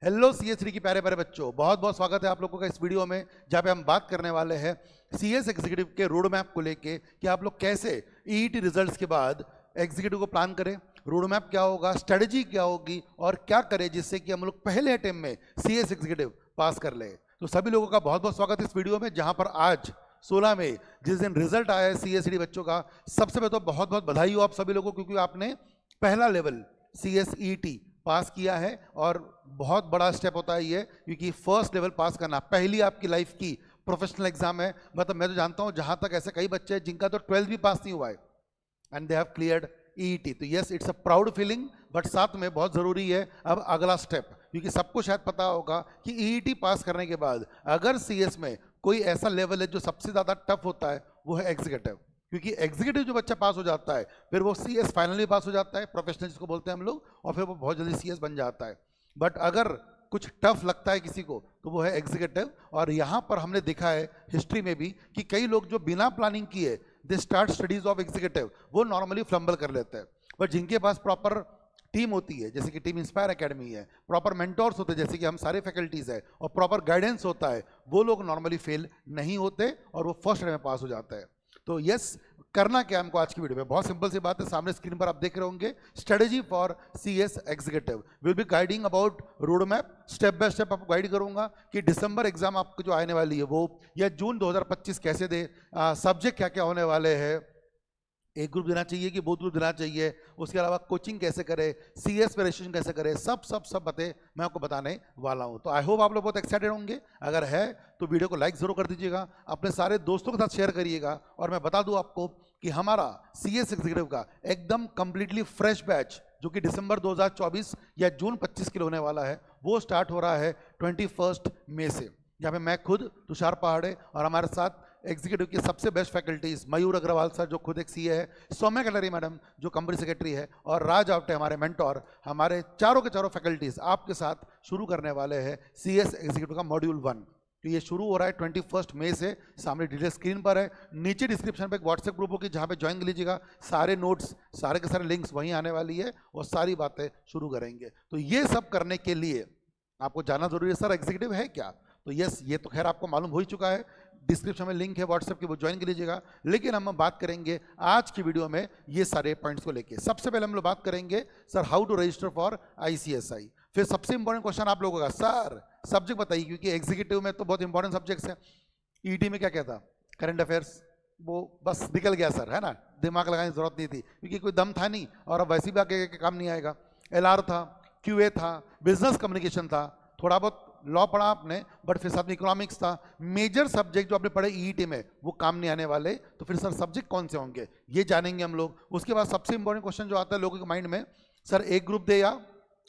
Hello सीएस3 की प्यारे प्यारे बच्चों, बहुत बहुत स्वागत है आप लोगों का इस वीडियो में जहाँ पे हम बात करने वाले हैं सीएस एग्जीक्यूटिव के रोड मैप को लेके कि आप लोग कैसे ईईटी रिजल्ट्स के बाद एग्जीक्यूटिव को प्लान करें, रोड मैप क्या होगा, स्ट्रेटजी क्या होगी और क्या करें जिससे कि हम लोग पहले अटेम्प्ट में सीएस एग्जीक्यूटिव पास कर ले। तो सभी लोगों का बहुत बहुत स्वागत है इस वीडियो में, जहाँ पर आज 16 मई जिस दिन रिजल्ट आया है सीएसईडी बच्चों का, सबसे पहले तो बहुत बहुत बधाई हो आप सभी लोगों को, क्योंकि आपने पहला लेवल सीएसईटी पास किया है और बहुत बड़ा स्टेप होता है ये, क्योंकि फर्स्ट लेवल पास करना पहली आपकी लाइफ की प्रोफेशनल एग्जाम है। मतलब मैं तो जानता हूँ जहाँ तक ऐसे कई बच्चे हैं जिनका तो 12th भी पास नहीं हुआ है and they have cleared EET. तो yes, it's a proud feeling, but साथ में बहुत ज़रूरी है अब अगला स्टेप, क्योंकि सबको शायद पता होगा कि ईईटी पास करने के बाद अगर सीएस में कोई ऐसा लेवल है जो सबसे ज़्यादा टफ होता है वो है एग्जीक्यूटिव, क्योंकि एग्जीक्यूटिव जो बच्चा पास हो जाता है फिर वो सीएस फाइनली पास हो जाता है, प्रोफेशनल जिसको बोलते हैं हम लोग, और फिर वो बहुत जल्दी सीएस बन जाता है। बट अगर कुछ टफ लगता है किसी को तो वो है एग्जीक्यूटिव, और यहाँ पर हमने देखा है हिस्ट्री में भी कि कई लोग जो बिना प्लानिंग किए they start studies of executive, वो नॉर्मली फ्लम्बल कर लेते हैं। बट जिनके पास प्रॉपर टीम होती है, जैसे कि टीम इंस्पायर एकेडमी है, प्रॉपर मेंटोर्स होते हैं जैसे कि हम सारे फैकल्टीज़ है, और प्रॉपर गाइडेंस होता है, वो लोग नॉर्मली फेल नहीं होते और वो फर्स्ट में पास हो जाता है। तो यस, करना क्या हमको आज की वीडियो में, बहुत सिंपल सी बात है, सामने स्क्रीन पर आप देख रहे होंगे strategy for CS executive. Will be guiding about road map, step by step आपको गाइड करूंगा कि दिसंबर एग्जाम आपको जो आने वाली है वो, या जून 2025 कैसे दे, सब्जेक्ट क्या क्या होने वाले हैं, एक ग्रुप देना चाहिए कि 2 ग्रुप देना चाहिए, उसके अलावा कोचिंग कैसे करें, सीएस पे रजिस्ट्रेशन कैसे करें, सब बातें मैं आपको बताने वाला हूं। तो आई होप आप लोग बहुत एक्साइटेड होंगे। अगर है तो वीडियो को लाइक जरूर कर दीजिएगा, अपने सारे दोस्तों के साथ शेयर करिएगा। और मैं बता दूं आपको कि हमारा सीएस एग्जीक्यूटिव का एकदम कंप्लीटली फ्रेश बैच जो कि दिसंबर 2024 या जून 25 के लिए होने वाला है, वो स्टार्ट हो रहा है 21 मई से, जहाँ पे मैं खुद तुषार पहाड़े और हमारे साथ एग्जीक्यूटिव की सबसे बेस्ट फैकल्टीज मयूर अग्रवाल सर जो खुद एक सीए है, सौम्या कटरी मैडम जो कंपनी सेक्रेटरी है, और राज आवटे हमारे मेंटोर, हमारे चारों के चारों फैकल्टीज आपके साथ शुरू करने वाले हैं सीएस एग्जीक्यूटिव का मॉड्यूल 1। तो ये शुरू हो रहा है 21 मई से, सामने डिटेल स्क्रीन पर है, नीचे डिस्क्रिप्शन पे एक व्हाट्सएप ग्रुप होगी जहाँ पे ज्वाइन कर लीजिएगा, सारे नोट्स सारे के सारे लिंक्स वहीं आने वाली है और सारी बातें शुरू करेंगे। तो ये सब करने के लिए आपको जानना जरूरी है सर एग्जीक्यूटिव है क्या। तो यस, ये तो खैर आपको मालूम हो ही चुका है, डिस्क्रिप्शन में लिंक है व्हाट्सएप की, वो ज्वाइन कर लीजिएगा। लेकिन हम बात करेंगे आज की वीडियो में ये सारे पॉइंट्स को लेके। सबसे पहले हम लोग बात करेंगे sir how to register for ICSI. फिर सबसे इंपॉर्टेंट क्वेश्चन आप लोगों का, सर सब्जेक्ट बताइए, क्योंकि एग्जीक्यूटिव में तो बहुत इंपॉर्टेंट सब्जेक्ट्स हैं। ईटी में क्या क्या था, करंट अफेयर्स, वो बस निकल गया सर, है ना, दिमाग लगाने की जरूरत नहीं थी क्योंकि कोई दम था नहीं, और अब वैसे भी आगे काम नहीं आएगा। एलआर था, क्यूए था, बिजनेस कम्युनिकेशन था, थोड़ा बहुत लॉ पढ़ा आपने, बट फिर साथ में इकोनॉमिक्स था। मेजर सब्जेक्ट जो आपने पढ़े ईईटी में वो काम नहीं आने वाले, तो फिर सर सब्जेक्ट कौन से होंगे ये जानेंगे हम लोग। उसके बाद सबसे इंपॉर्टेंट क्वेश्चन जो आता है लोगों के माइंड में, सर एक ग्रुप दे या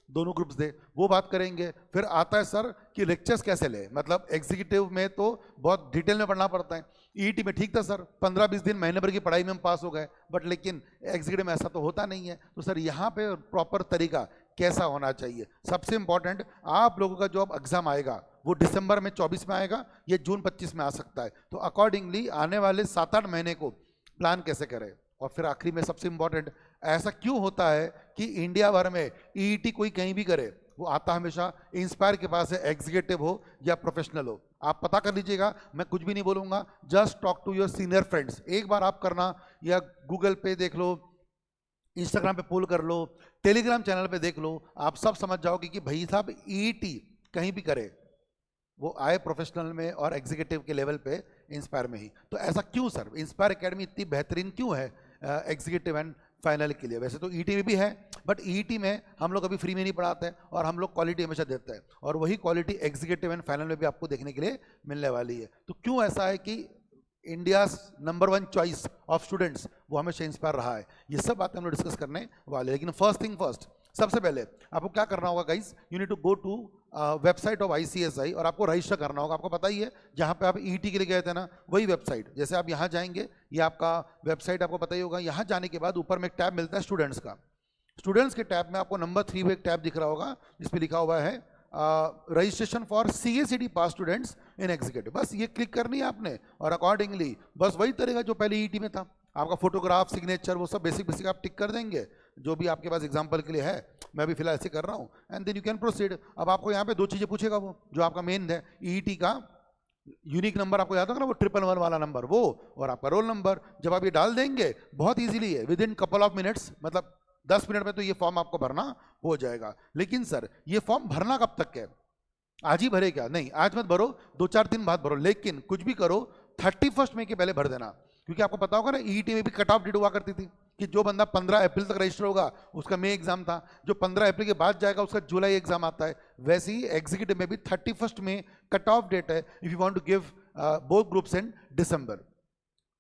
दोनों ग्रुप्स दे, वो बात करेंगे। फिर आता है सर कि लेक्चर्स कैसे ले, मतलब एग्जीक्यूटिव में तो बहुत डिटेल में पढ़ना पड़ता है, ईईटी में ठीक था सर 15-20 दिन महीने भर की पढ़ाई में हम पास हो गए, बट लेकिन एग्जीक्यूटिव में ऐसा तो होता नहीं है। तो सर यहाँ पे प्रॉपर तरीका कैसा होना चाहिए। सबसे इंपॉर्टेंट, आप लोगों का जो अब एग्जाम आएगा वो दिसंबर में 24 में आएगा, ये जून 25 में आ सकता है, तो अकॉर्डिंगली आने वाले 7-8 महीने को प्लान कैसे करें। और फिर आखिरी में सबसे इंपॉर्टेंट, ऐसा क्यों होता है कि इंडिया भर में ईईटी कोई कहीं भी करे, वो आता हमेशा इंस्पायर के पास है, एग्जीक्यूटिव हो या प्रोफेशनल हो। आप पता कर लीजिएगा, मैं कुछ भी नहीं बोलूँगा, just talk to your senior friends, एक बार आप करना, या गूगल पे देख लो, इंस्टाग्राम पे पोल कर लो, टेलीग्राम चैनल पे देख लो, आप सब समझ जाओगे कि भाई साहब ईईटी कहीं भी करे वो आए प्रोफेशनल में और एग्जीक्यूटिव के लेवल पे इंस्पायर में ही। तो ऐसा क्यों सर, इंस्पायर एकेडमी इतनी बेहतरीन क्यों है एग्जीक्यूटिव एंड फाइनल के लिए। वैसे तो ईटी में भी है, बट ईटी में हम लोग अभी फ्री में नहीं पढ़ाते हैं और हम लोग क्वालिटी हमेशा देते हैं, और वही क्वालिटी एग्जीक्यूटिव एंड फाइनल में भी आपको देखने के लिए मिलने वाली है। तो क्यों ऐसा है कि India number 1 choice of students वो हमेशा इंस्पायर रहा है, ये सब बातें हम लोग डिस्कस करने वाले। लेकिन फर्स्ट थिंग फर्स्ट, सबसे पहले आपको क्या करना होगा guys, you need to go to website of ICSI और आपको रजिस्टर करना होगा। आपको पता ही है जहाँ पे आप ईटी के लिए गए थे ना, वही वेबसाइट, जैसे आप यहाँ जाएंगे, ये आपका वेबसाइट आपको पता ही होगा। यहाँ जाने के बाद ऊपर में एक टैब मिलता है स्टूडेंट्स का, स्टूडेंट्स के टैब में आपको नंबर 3 में एक टैब दिख रहा होगा जिसपे लिखा हुआ है registration for CSEET pass students in executive. बस ये क्लिक करनी है आपने, और अकॉर्डिंगली बस वही तरीका जो पहले ईटी में था, आपका फोटोग्राफ, सिग्नेचर, वो सब बेसिक बेसिक आप टिक कर देंगे, जो भी आपके पास एग्जाम्पल के लिए है, मैं भी फिलहाल ऐसे कर रहा हूँ, and then you can proceed. अब आपको यहाँ पे दो चीज़ें पूछेगा वो, जो आपका मेन है ईईटी का यूनिक नंबर, आपको याद होगा ना वो 111 वाला नंबर, वो और आपका रोल नंबर। जब आप ये डाल देंगे, बहुत इजीली है, with in couple of minutes, मतलब 10 मिनट में तो ये फॉर्म आपको भरना हो जाएगा। लेकिन सर ये फॉर्म भरना कब तक है? आज ही भरे क्या? नहीं, आज मत भरो, 2-4 दिन बाद भरो, लेकिन कुछ भी करो 31 मई के पहले भर देना। क्योंकि आपको पता होगा ना ईईटी में भी कट ऑफ डेट हुआ करती थी कि जो बंदा 15 अप्रैल तक रजिस्टर होगा उसका मई एग्जाम था, जो 15 अप्रैल के बाद जाएगा उसका जुलाई एग्जाम आता है। वैसे ही एग्जीक्यूटिव में भी 31 में कट ऑफ डेट है if you want to give both groups in December.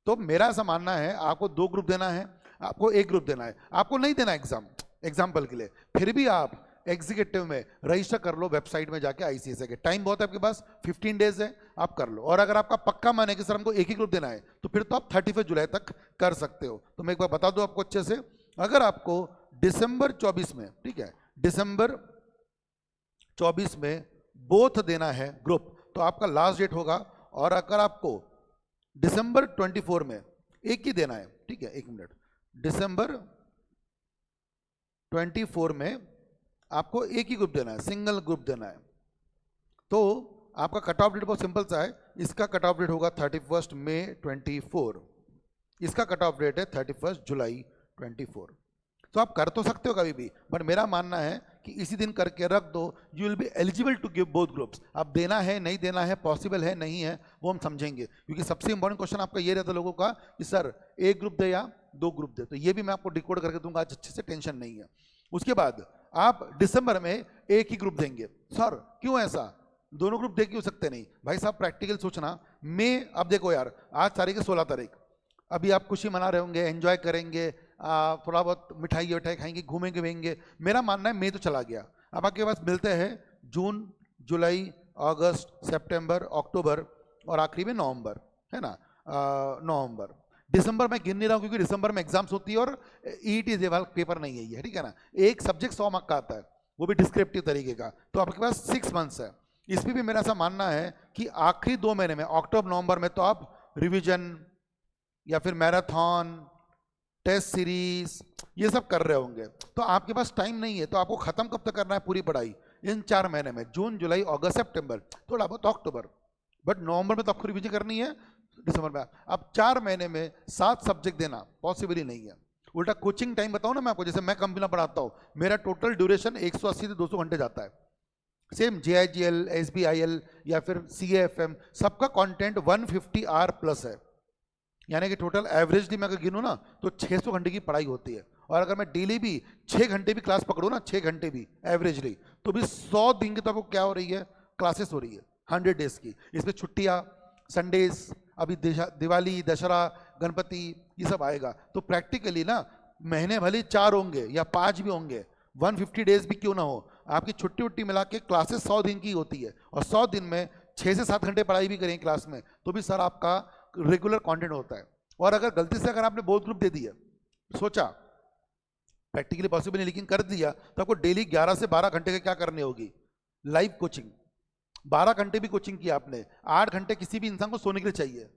तो मेरा ऐसा मानना है, आपको 2 ग्रुप देना है, आपको 1 ग्रुप देना है, आपको नहीं देना एग्जाम एग्जाम्पल के लिए, फिर भी आप एग्जीक्यूटिव में रजिस्टर कर लो वेबसाइट में जाके आईसीएसई के। टाइम बहुत है आपके पास, 15 डेज है, आप कर लो। और अगर आपका पक्का मन है कि सर हमको 1 ही ग्रुप देना है, तो फिर तो आप 31 जुलाई तक कर सकते हो। तो मैं एक बार बता दूं आपको अच्छे से, अगर आपको दिसंबर 24 में, ठीक है, दिसंबर 24 में बोथ देना है ग्रुप, तो आपका लास्ट डेट होगा। और अगर आपको दिसंबर 24 में एक ही देना है, ठीक है, 1 मिनट, दिसंबर 24 में आपको एक ही ग्रुप देना है, सिंगल ग्रुप देना है, तो आपका कट ऑफ डेट बहुत सिंपल सा है। इसका कट ऑफ डेट होगा 31 मई 24, इसका कट ऑफ डेट है 31 जुलाई 24। तो आप कर तो सकते हो कभी भी, बट मेरा मानना है कि इसी दिन करके रख दो, you will be eligible to give both groups. अब देना है नहीं देना है, पॉसिबल है नहीं है, वो हम समझेंगे, क्योंकि सबसे इंपॉर्टेंट क्वेश्चन आपका ये रहता है लोगों का कि सर 1 ग्रुप दे या 2 ग्रुप दे। तो ये भी मैं आपको डिकोड करके दूंगा आज अच्छे से, टेंशन नहीं है। उसके बाद आप दिसंबर में 1 ही ग्रुप देंगे। सर क्यों ऐसा, दोनों ग्रुप दे क्यों सकते नहीं? भाई साहब प्रैक्टिकल सोचना। मैं अब देखो यार, आज तारीख है 16 तारीख, अभी आप खुशी मना रहे होंगे, एंजॉय करेंगे, थोड़ा बहुत मिठाई विठाई खाएंगे, घूमेंगे वेंगे। मेरा मानना है मई तो चला गया, अब आपके पास मिलते हैं जून, जुलाई, अगस्त, सितंबर, अक्टूबर और आखिरी में नवंबर, है ना, नवंबर। दिसंबर में गिन नहीं रहा हूँ क्योंकि दिसंबर में एग्जाम्स होती है और ईईटी लेवल पेपर नहीं है ये, ठीक है ना। एक सब्जेक्ट 100 मार्क का आता है, वो भी डिस्क्रिप्टिव तरीके का, तो आपके पास 6 मंथ्स है। इसमें भी मेरा ऐसा मानना है कि आखिरी 2 महीने में, अक्टूबर नवंबर में, तो आप रिविजन या फिर मैराथन, टेस्ट सीरीज ये सब कर रहे होंगे, तो आपके पास टाइम नहीं है। तो आपको खत्म कब तक करना है पूरी पढ़ाई? इन 4 महीने में, जून, जुलाई, अगस्त, सितंबर, थोड़ा बहुत अक्टूबर, बट नवंबर में तो आपको रिविजन करनी है, दिसंबर में। अब 4 महीने में 7 सब्जेक्ट देना पॉसिबल ही नहीं है। उल्टा कोचिंग टाइम बताऊं ना मैं आपको, जैसे मैं कंपनी पढ़ाता हूँ, मेरा टोटल ड्यूरेशन 180 से 200 घंटे जाता है। सेम JIGL, SBIL या फिर CAFM, सबका कंटेंट 150 आवर प्लस है, यानी कि टोटल एवरेजली मैं अगर गिनूँ ना तो 600 घंटे की पढ़ाई होती है। और अगर मैं डेली भी 6 घंटे भी क्लास पकड़ूँ ना, 6 घंटे भी एवरेजली, तो भी 100 दिन की तक वो क्या हो रही है, क्लासेस हो रही है 100 डेज की। इसमें छुट्टियाँ, संडेज, अभी दिवाली, दशहरा, गणपति, ये सब आएगा। तो प्रैक्टिकली ना महीने भले 4 होंगे या 5 भी होंगे, 150 डेज भी क्यों ना हो, आपकी छुट्टी उट्टी मिला के क्लासेस 100 दिन की होती है। और 100 दिन में 6 से 7 घंटे पढ़ाई भी करें क्लास में, तो भी सर आपका रेगुलर कंटेंट होता है। और अगर गलती से अगर आपने बोथ ग्रुप दे दिया, सोचा प्रैक्टिकली पॉसिबल नहीं लेकिन कर दिया, तो आपको डेली 11 से 12 घंटे की क्या करनी होगी, लाइव कोचिंग। 12 घंटे भी कोचिंग किया आपने, 8 घंटे किसी भी इंसान को सोने के लिए चाहिए,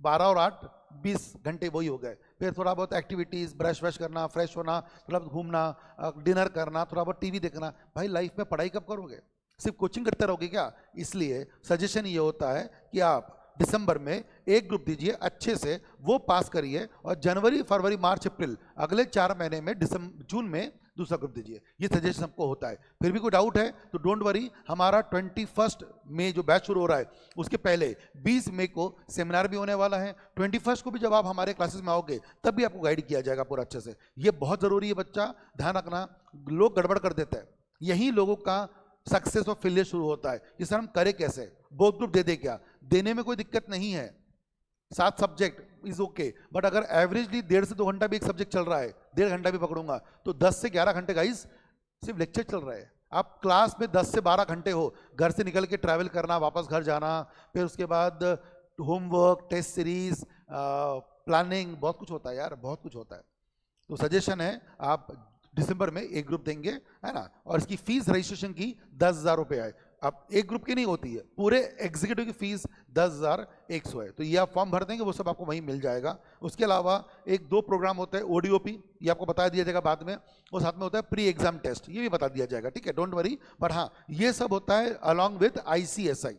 12 और 8 20 घंटे वही हो गए। फिर थोड़ा बहुत एक्टिविटीज़, ब्रश व्रश करना, फ्रेश होना, थोड़ा बहुत घूमना, डिनर करना, थोड़ा बहुत टीवी देखना। भाई लाइफ में पढ़ाई कब करोगे, सिर्फ कोचिंग करते रहोगे क्या? इसलिए सजेशन ये होता है कि आप दिसंबर में 1 ग्रुप दीजिए, अच्छे से वो पास करिए, और जनवरी, फरवरी, मार्च, अप्रैल, अगले 4 महीने में जून में दूसरा ग्रुप दीजिए। ये सजेशन सबको होता है। फिर भी कोई डाउट है तो डोंट वरी, हमारा 21 मई जो बैच शुरू हो रहा है उसके पहले 20 मई को सेमिनार भी होने वाला है। 21 को भी जब आप हमारे क्लासेस में आओगे तब भी आपको गाइड किया जाएगा पूरा अच्छे से। ये बहुत ज़रूरी है बच्चा, ध्यान रखना। लोग गड़बड़ कर देते हैं, यही लोगों का सक्सेस और फेलियर शुरू होता है कि सर हम करें कैसे, बोथ ग्रुप दे दे क्या? देने में कोई दिक्कत नहीं है, 7 सब्जेक्ट इज ओके, बट अगर एवरेजली 1.5 से 2 घंटा भी एक सब्जेक्ट चल रहा है, 1.5 घंटा भी पकड़ूंगा तो 10 से 11 घंटे गाइस सिर्फ लेक्चर चल रहा है। आप क्लास में 10 से 12 घंटे हो, घर से निकल के ट्रैवल करना, वापस घर जाना, फिर उसके बाद होमवर्क, टेस्ट सीरीज, प्लानिंग, बहुत कुछ होता है यार, बहुत कुछ होता है। तो सजेशन है आप दिसंबर में 1 ग्रुप देंगे, है ना। और इसकी फीस रजिस्ट्रेशन की 10,000 रुपये है। अब एक ग्रुप की नहीं होती है, पूरे एग्जीक्यूटिव की फीस 10,100 है, तो ये आप फॉर्म भर देंगे वो सब आपको वहीं मिल जाएगा। उसके अलावा एक दो प्रोग्राम होता है ओडीओपी, ये आपको बता दिया जाएगा बाद में, और साथ में होता है प्री एग्जाम टेस्ट, ये भी बता दिया जाएगा, ठीक है, डोंट वरी। बट हाँ, ये सब होता है अलॉन्ग विद ICSI,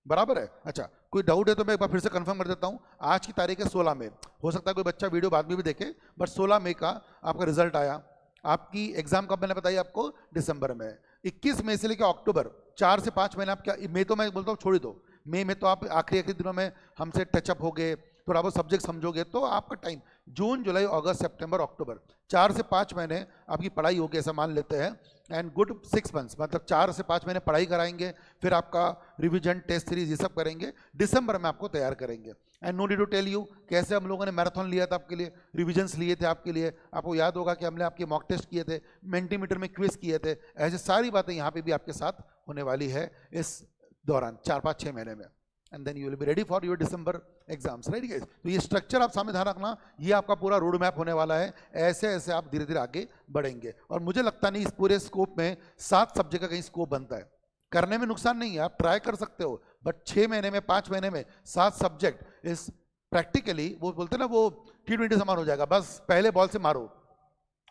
बराबर है। अच्छा, कोई डाउट है तो मैं एक बार फिर से कंफर्म कर देता हूँ। आज की तारीख है 16 मई, हो सकता है कोई बच्चा वीडियो बाद में भी देखे, बट 16 मई का आपका रिजल्ट आया। आपकी एग्जाम कब मैंने बताई आपको? दिसंबर में। 21 मई से लेकर अक्टूबर 4 से 5 महीने आप क्या, मई तो मैं बोलता हूँ छोड़ ही दो, मई में तो आप आखिरी दिनों में हमसे टचअप हो गए, थोड़ा बहुत सब्जेक्ट समझोगे, तो आपका टाइम जून जुलाई अगस्त सितंबर अक्टूबर 4 से 5 महीने आपकी पढ़ाई होगी, ऐसा मान लेते हैं। एंड गुड 6 मंथ्स, मतलब 4 से 5 महीने पढ़ाई कराएंगे, फिर आपका रिवीजन टेस्ट सीरीज ये सब करेंगे, दिसंबर में आपको तैयार करेंगे। And no need to tell you कैसे हम लोगों ने मैराथन लिया था आपके लिए, रिविजन्स लिए थे आपके लिए, आपको याद होगा कि हमने आपके मॉक टेस्ट किए थे, मेंटीमीटर में क्विज किए थे, ऐसे सारी बातें यहाँ पे भी आपके साथ होने वाली है इस दौरान 4-5-6 महीने में। And then you will be ready for your December exams, right guys. तो ये स्ट्रक्चर आप सामने ध्यान रखना, ये आपका पूरा रोड मैप होने वाला है, ऐसे ऐसे आप धीरे धीरे आगे बढ़ेंगे। और मुझे लगता नहीं इस पूरे स्कोप में 7 सब्जेक्ट का कहीं स्कोप बनता है, करने में नुकसान नहीं है, आप ट्राई कर सकते हो, बट 6 महीने में 5 महीने में 7 सब्जेक्ट इस प्रैक्टिकली, वो बोलते हैं ना, वो T20 समान हो जाएगा, बस पहले बॉल से मारो,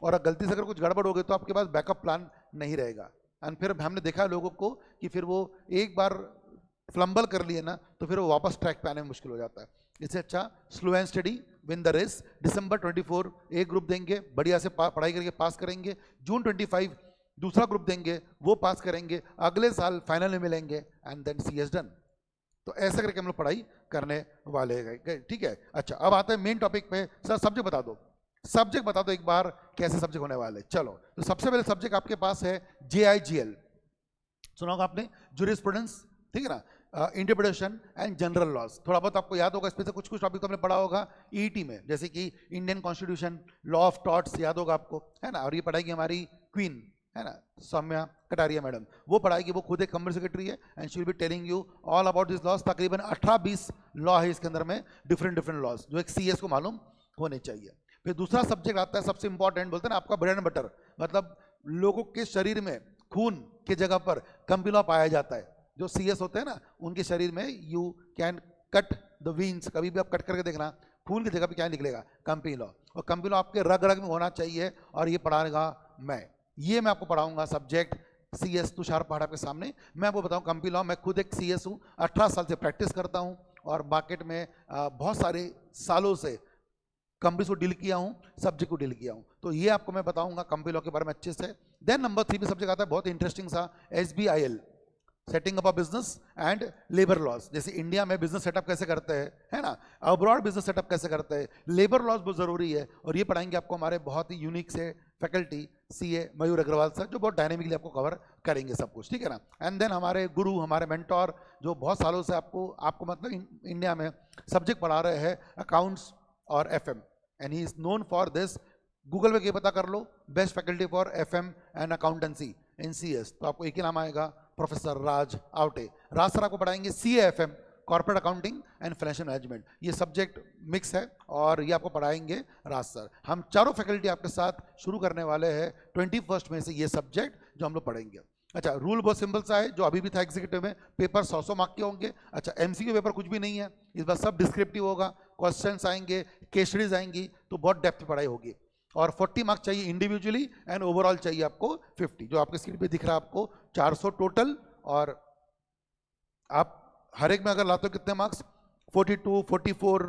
और अगर गलती से अगर कुछ गड़बड़ हो गई तो आपके पास बैकअप प्लान नहीं रहेगा। एंड फिर हमने देखा है लोगों को कि फिर वो एक बार फ्लम्बल कर लिए ना, तो फिर वो वापस ट्रैक पे आने में मुश्किल हो जाता है। इससे अच्छा slow and study win the race. December 24 एक ग्रुप देंगे, बढ़िया से पढ़ाई करके पास करेंगे। जून 25 दूसरा ग्रुप देंगे, वो पास करेंगे, अगले साल फाइनल में मिलेंगे, एंड देन CS डन। तो ऐसा करके हम लोग पढ़ाई करने वाले हैं, ठीक है। अच्छा, अब आते हैं मेन टॉपिक पे। सर सब्जेक्ट बता दो, सब्जेक्ट बता दो एक बार, कैसे सब्जेक्ट होने वाले। चलो, तो सबसे पहले सब्जेक्ट आपके पास है JIGL, सुना होगा आपने, जूरिस्प्रूडेंस, ठीक है ना, इंटरप्रिटेशन एंड जनरल लॉज। थोड़ा बहुत आपको याद होगा, इसमें से कुछ कुछ टॉपिक तो हमने पढ़ा होगा EET में, जैसे कि Indian constitution, law of torts याद होगा आपको, है ना। और ये पढ़ाएगी हमारी क्वीन, है ना, सौम्या कटारिया मैडम, वो पढ़ाएगी, वो खुद एक कंपनी सेक्रेटरी है, and she will be telling you all about this laws. तकरीबन 18-20 लॉ है इसके अंदर में, डिफरेंट लॉज, जो एक CS को मालूम होने चाहिए। फिर दूसरा सब्जेक्ट आता है सबसे इंपॉर्टेंट, बोलते हैं ना आपका ब्रेड एंड बटर, मतलब लोगों के शरीर में खून की जगह पर कंपी लॉ पाया जाता है। जो CS होते हैं ना, उनके शरीर में you can cut the veins, कभी भी आप कट करके देखना, खून की जगह पे क्या निकलेगा? Company law. और कंपनी लॉ आपके रग रग में होना चाहिए, और ये पढ़ाएगा मैं आपको पढ़ाऊंगा सब्जेक्ट CS तुषार पहाड़ आपके सामने। मैं आपको बताऊं कंपनी लॉ, मैं खुद एक CS हूँ, 18 साल से प्रैक्टिस करता हूँ, और मार्केट में बहुत सारे सालों से कंपनी को डील किया हूँ, सब्जेक्ट को डील किया हूँ, तो ये आपको मैं बताऊंगा कंपनी लॉ के बारे में अच्छे से। देन नंबर 3 पे सब्जेक्ट आता है बहुत इंटरेस्टिंग सा, SBIL, setting up a business and labour laws. जैसे इंडिया में बिजनेस सेटअप कैसे करते हैं, है ना, अब्रॉड बिजनेस सेटअप कैसे करते हैं, लेबर लॉज बहुत जरूरी है, और ये पढ़ाएंगे आपको हमारे बहुत ही यूनिक से फैकल्टी CA मयूर अग्रवाल सर, जो बहुत डायनेमिकली आपको कवर करेंगे सब कुछ, ठीक है ना। एंड देन हमारे गुरु, हमारे मेंटोर, जो बहुत सालों से आपको मतलब इंडिया में सब्जेक्ट पढ़ा रहे हैं, अकाउंट्स और FM, and he is known for this. Google पे ये पता कर लो, best faculty for FM and accountancy in CS, तो आपको एक ही नाम आएगा, प्रोफेसर राज आवटे। राज सर आपको पढ़ाएंगे CAFM, corporate accounting and financial management, ये सब्जेक्ट मिक्स है, और ये आपको पढ़ाएंगे राज सर। हम चारों फैकल्टी आपके साथ शुरू करने वाले हैं 21 मई से, ये सब्जेक्ट जो हम लोग पढ़ेंगे। अच्छा, रूल बहुत सिंपल सा है, जो अभी भी था एग्जीक्यूटिव में, पेपर 100 मार्क के होंगे। अच्छा, MCQ पेपर कुछ भी नहीं है इस बार, सब डिस्क्रिप्टिव होगा, क्वेश्चंस आएंगे, केस स्टडीज आएंगी, तो बहुत डेप्थ पढ़ाई होगी। और 40 मार्क्स चाहिए इंडिविजुअली, एंड ओवरऑल चाहिए आपको 50, जो आपके स्क्रीन पे दिख रहा है आपको 400 टोटल। और आप हर एक में अगर लाते हो कितने मार्क्स, 42, 44,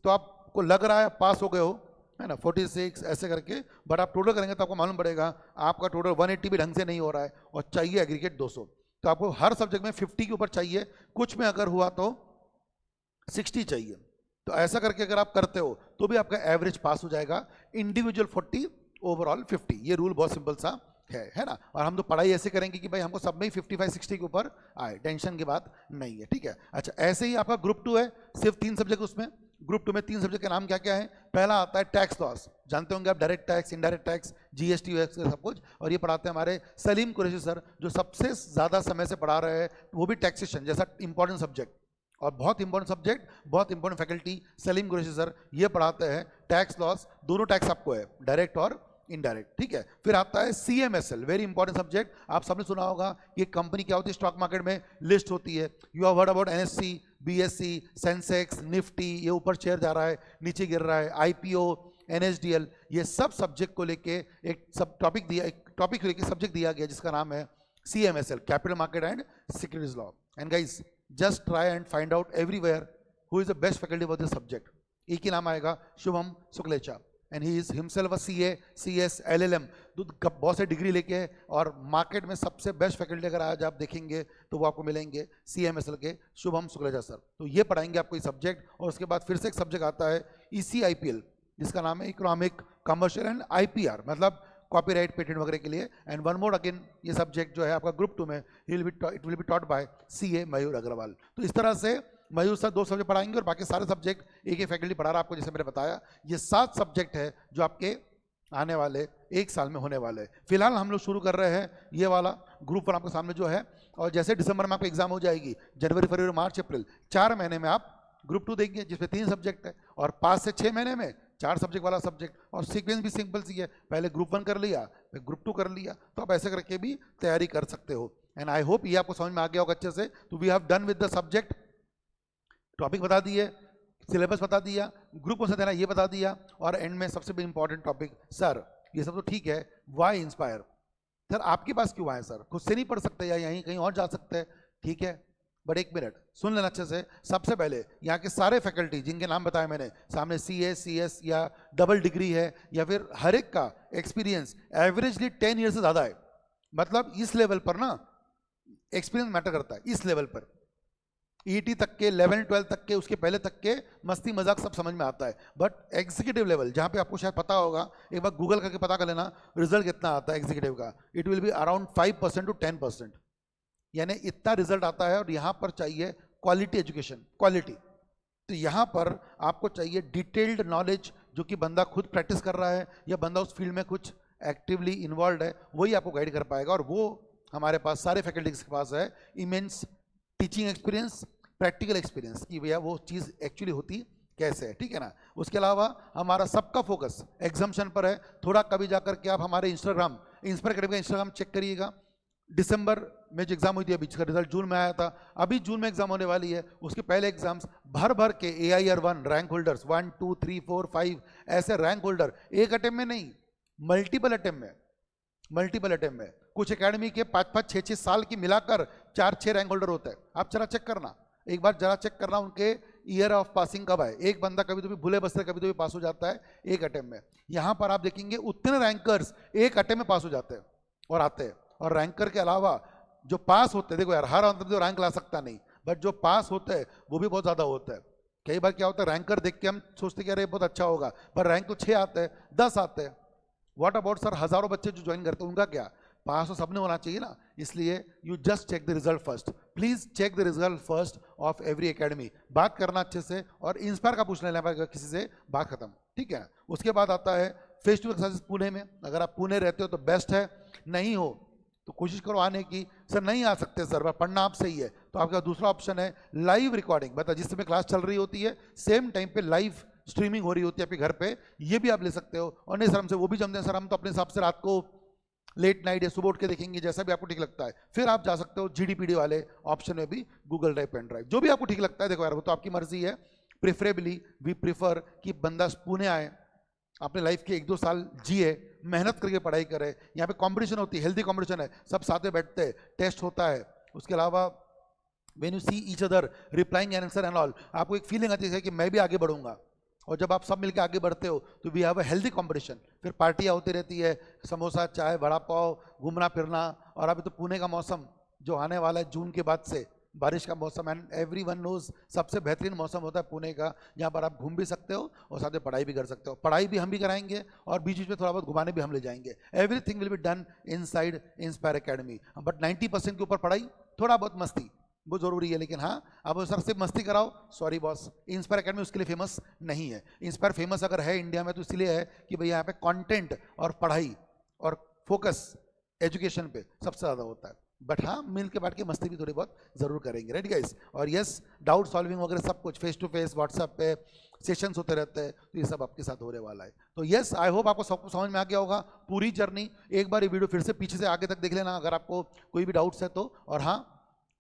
तो आपको लग रहा है पास हो गए हो, है ना, 46 ऐसे करके, बट आप टोटल करेंगे तो आपको मालूम पड़ेगा आपका टोटल 180 भी ढंग से नहीं हो रहा है, और चाहिए एग्रीगेट 200। तो आपको हर सब्जेक्ट में 50 के ऊपर चाहिए, कुछ में अगर हुआ तो 60 चाहिए। तो ऐसा करके अगर आप करते हो तो भी आपका एवरेज पास हो जाएगा, इंडिविजुअल 40, ओवरऑल 50। ये रूल बहुत सिंपल सा है ना। और हम तो पढ़ाई ऐसे करेंगे कि भाई हमको सब में ही 55-60 के ऊपर आए, टेंशन की बात नहीं है, ठीक है। अच्छा, ऐसे ही आपका ग्रुप 2 है, सिर्फ 3 सब्जेक्ट उसमें। ग्रुप 2 में 3 सब्जेक्ट के नाम क्या क्या है? पहला आता है टैक्स लॉस, जानते होंगे आप, direct tax, indirect tax, GST सब कुछ, और ये पढ़ाते हैं हमारे सलीम कुरैशी सर, जो सबसे ज़्यादा समय से पढ़ा रहे हैं, वो भी टैक्सेशन जैसा इंपॉर्टेंट सब्जेक्ट, और बहुत इंपॉर्टेंट सब्जेक्ट, बहुत important faculty Salim Qureshi sir, ये पढ़ाते हैं टैक्स लॉस। दोनों टैक्स आपको है, डायरेक्ट और इनडायरेक्ट, ठीक है। फिर आता है CMSL, वेरी इंपॉर्टेंट सब्जेक्ट। आप सबने सुना होगा कि कंपनी क्या होती है, स्टॉक मार्केट में लिस्ट होती है। You have heard about NSE, BSE, Sensex, Nifty, ये ऊपर शेयर जा रहा है, नीचे गिर रहा है, IPO, NSDL, ये सब सब्जेक्ट को लेके एक सब टॉपिक दिया, एक टॉपिक लेके सब्जेक्ट दिया गया जिसका नाम है CMSL, capital market and securities law. And guys, just try and find out everywhere who is the best faculty for this subject. एक ही नाम आएगा, Shubham Shuklecha, and he is himself a CA, CS, LLM, बहुत से डिग्री लेके है, और market में सबसे बेस्ट फैकल्टी अगर आज आप देखेंगे तो वो आपको मिलेंगे CMSL के शुभम शुक्लेचा सर। तो ये पढ़ाएंगे आपको ये सब्जेक्ट। और उसके बाद फिर से एक सब्जेक्ट आता है ECIPL, जिसका नाम है इकोनॉमिक, कमर्शियल एंड IPR, मतलब कॉपीराइट, पेटेंट वगैरह के लिए। एंड वन मोर अगेन, ये सब्जेक्ट जो है आपका ग्रुप 2 में it will be taught by CA मयूर अग्रवाल। तो इस तरह से मयूर सर 2 सब्जेक्ट पढ़ाएंगे और बाकी सारे सब्जेक्ट एक फैकल्टी पढ़ा रहा है आपको, जैसे मैंने बताया। ये 7 सब्जेक्ट है जो आपके आने वाले 1 साल में होने वाले हैं। फिलहाल हम लोग शुरू कर रहे हैं ये वाला ग्रुप 1 आपके सामने जो है, और जैसे दिसंबर में आपको एग्जाम हो जाएगी, जनवरी, फरवरी, मार्च, अप्रैल, 4 महीने में आप ग्रुप 2 देंगे जिसमें 3 सब्जेक्ट है, और 5 से 6 महीने में 4 सब्जेक्ट वाला सब्जेक्ट। और सीक्वेंस भी सिंपल सी है, पहले ग्रुप 1 कर लिया, फिर ग्रुप 2 कर लिया, तो आप ऐसे करके भी तैयारी कर सकते हो। एंड आई होप ये आपको समझ में आ गया होगा अच्छे से। तो we have done with the subject, topic बता दिए, सिलेबस बता दिया, ग्रुप कौन सा देना ये बता दिया, और एंड में सबसे भी इंपॉर्टेंट टॉपिक, सर ये सब तो ठीक है, वाई इंस्पायर, सर आपके पास क्यों आए सर, खुद से नहीं पढ़ सकते या यहीं कहीं और जा सकते हैं, ठीक है, बट एक मिनट सुन लेना अच्छे से। सबसे पहले यहाँ के सारे फैकल्टी जिनके नाम बताए मैंने सामने, CA, CS या डबल डिग्री है, या फिर हर एक का एक्सपीरियंस एवरेजली 10 ईयर से ज़्यादा है। मतलब इस लेवल पर ना एक्सपीरियंस मैटर करता है, इस लेवल पर ET तक के, 11, 12 तक के, उसके पहले तक के मस्ती मजाक सब समझ में आता है। बट एग्जीक्यूटिव लेवल जहाँ पे आपको शायद पता होगा, एक बार गूगल करके पता कर लेना रिजल्ट कितना आता है एग्जीक्यूटिव का, it will be around 5% to 10%, यानी इतना रिजल्ट आता है। और यहाँ पर चाहिए क्वालिटी एजुकेशन, क्वालिटी। तो यहाँ पर आपको चाहिए डिटेल्ड नॉलेज, जो कि बंदा खुद प्रैक्टिस कर रहा है या बंदा उस फील्ड में कुछ एक्टिवली इन्वॉल्व है, वही आपको गाइड कर पाएगा। और वो हमारे पास सारे फैकल्टीज के पास है, immense teaching experience, practical experience, कि भैया वो चीज़ एक्चुअली होती कैसे है, ठीक है ना। उसके अलावा हमारा सबका फोकस एग्जाम्शन पर है। थोड़ा कभी जाकर के आप हमारे इंस्टाग्राम, इंस्पायर अकेडमी का इंस्टाग्राम चेक करिएगा। दिसंबर में जो एग्जाम हुई थी, अभी इसका रिजल्ट जून में आया था, अभी जून में एग्जाम होने वाली है। उसके पहले एग्जाम्स भर भर के AIR 1 रैंक होल्डर्स 1, 2, 3, 4, 5 ऐसे रैंक होल्डर एक अटेम्प्ट में नहीं, मल्टीपल अटेम्प्ट में, मल्टीपल अटेम्प्ट में। कुछ एकेडमी के 5-5, 6-6 साल की मिलाकर 4-6 रैंक होल्डर होता है। आप जरा चेक करना, एक बार जरा चेक करना उनके ईयर ऑफ पासिंग कब है। एक बंदा कभी तो भी भूले बसरे कभी तो भी पास हो जाता है एक अटेम्प्ट में। यहाँ पर आप देखेंगे उतने रैंकर्स एक अटेम्प्ट में पास हो जाते हैं और आते हैं। और रैंकर के अलावा जो पास होते हैं, देखो यार हर अंतर तो रैंक ला सकता नहीं, बट जो पास होते हैं वो भी बहुत ज़्यादा होता है। कई बार क्या होता है, रैंकर देख के हम सोचते कि अरे बहुत अच्छा होगा, पर रैंक तो 6 आते हैं, 10 आते हैं। व्हाट अबाउट सर हज़ारों बच्चे जो ज्वाइन करते हैं, उनका क्या, पास तो सबने होना चाहिए ना। इसलिए you just check the result first, please check the result first of every academy. बात करना अच्छे से, और इंस्पायर का पूछ लेना किसी से, बात खत्म, ठीक है। उसके बाद आता है face to face classes Pune में। अगर आप पुणे रहते हो तो बेस्ट है, नहीं हो तो कोशिश करो आने की। सर नहीं आ सकते सर, पढ़ना आपसे ही है, तो आपका दूसरा ऑप्शन है लाइव रिकॉर्डिंग, मतलब जिस समय क्लास चल रही होती है सेम टाइम पे लाइव स्ट्रीमिंग हो रही होती है आपके घर पे, ये भी आप ले सकते हो। और नहीं सर हमसे वो भी जमते हैं सर, हम तो अपने हिसाब से रात को लेट नाइट या सुबह उठ के देखेंगे, जैसा भी आपको ठीक लगता है, फिर आप जा सकते हो GDPD वाले ऑप्शन में भी, गूगल ड्राइव, पेन ड्राइव, जो भी आपको ठीक लगता है। देखो यार वो तो आपकी मर्जी है। प्रेफरेबली वी प्रीफर कि बंदा पुणे आए, अपने लाइफ के 1-2 साल जिए, मेहनत करके पढ़ाई करे। यहाँ पे कंपटीशन होती है, हेल्दी कंपटीशन है, सब साथ में बैठते हैं, टेस्ट होता है। उसके अलावा when you see each other replying answer and all, आपको एक फीलिंग आती है कि मैं भी आगे बढ़ूंगा। और जब आप सब मिलकर आगे बढ़ते हो तो we have a healthy competition. फिर पार्टियाँ होती रहती है, समोसा, चाय, वड़ा पाव, घूमना फिरना। और अभी तो पुणे का मौसम जो आने वाला है जून के बाद से, बारिश का मौसम, एंड एवरीवन नोज सबसे बेहतरीन मौसम होता है पुणे का, जहाँ पर आप घूम भी सकते हो और साथ में पढ़ाई भी कर सकते हो। पढ़ाई भी हम भी कराएंगे और बीच बीच में थोड़ा बहुत घुमाने भी हम ले जाएंगे। Everything will be done inside inspire academy. But 90% के ऊपर पढ़ाई, थोड़ा बहुत मस्ती वो जरूरी है। लेकिन हाँ, अब सर सिर्फ मस्ती कराओ, सॉरी बॉस, इंस्पायर एकेडमी उसके लिए फेमस नहीं है। इंस्पायर फेमस अगर है इंडिया में तो इसलिए है कि भैया यहाँ पे कंटेंट और पढ़ाई और फोकस एजुकेशन पे सबसे ज़्यादा होता है। बट हाँ, मिल के बैठ के मस्ती भी थोड़ी बहुत जरूर करेंगे, राइट गाइस। और यस, डाउट सॉल्विंग वगैरह सब कुछ फेस टू फेस व्हाट्सएप पे सेशंस होते रहते हैं, तो ये सब आपके साथ होने वाला है। तो यस, आई होप आपको सब कुछ समझ में आ गया होगा, पूरी जर्नी। एक बार ये वीडियो फिर से पीछे से आगे तक देख लेना अगर आपको कोई भी डाउट्स है तो। और हाँ,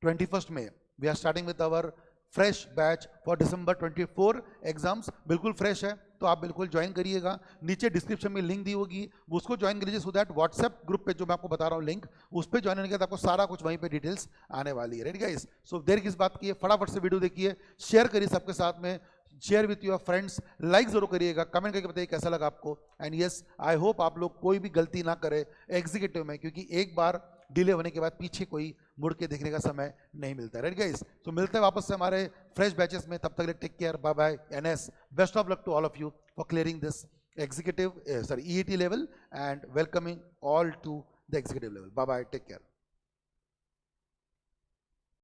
21 में we are starting with our fresh batch for December 24 exams, बिल्कुल फ्रेश है, तो आप बिल्कुल ज्वाइन करिएगा। नीचे डिस्क्रिप्शन में लिंक दी होगी, उसको ज्वाइन करिए, सो दैट व्हाट्सएप ग्रुप पे जो मैं आपको बता रहा हूँ लिंक, उस पर ज्वाइन होने के बाद आपको सारा कुछ वहीं पे डिटेल्स आने वाली है। Ready guys? सो देर किस बात की है, फटाफट से वीडियो देखिए, शेयर करिए सबके साथ में, share with your friends, like जरूर करिएगा, कमेंट करके बताइए कैसा लगा आपको। एंड यस, आई होप आप लोग कोई भी गलती ना करे एग्जीक्यूटिव में, क्योंकि एक बार डिले होने के बाद पीछे कोई मुड़ के देखने का समय नहीं मिलता है। Right guys? तो मिलते हैं वापस से हमारे फ्रेश बैचेस में, तब तक टेक केयर, बाय बाय, एनएस, best of luck to all of you for clearing this executive EET level, and welcoming all to the executive level. Bye bye, take care.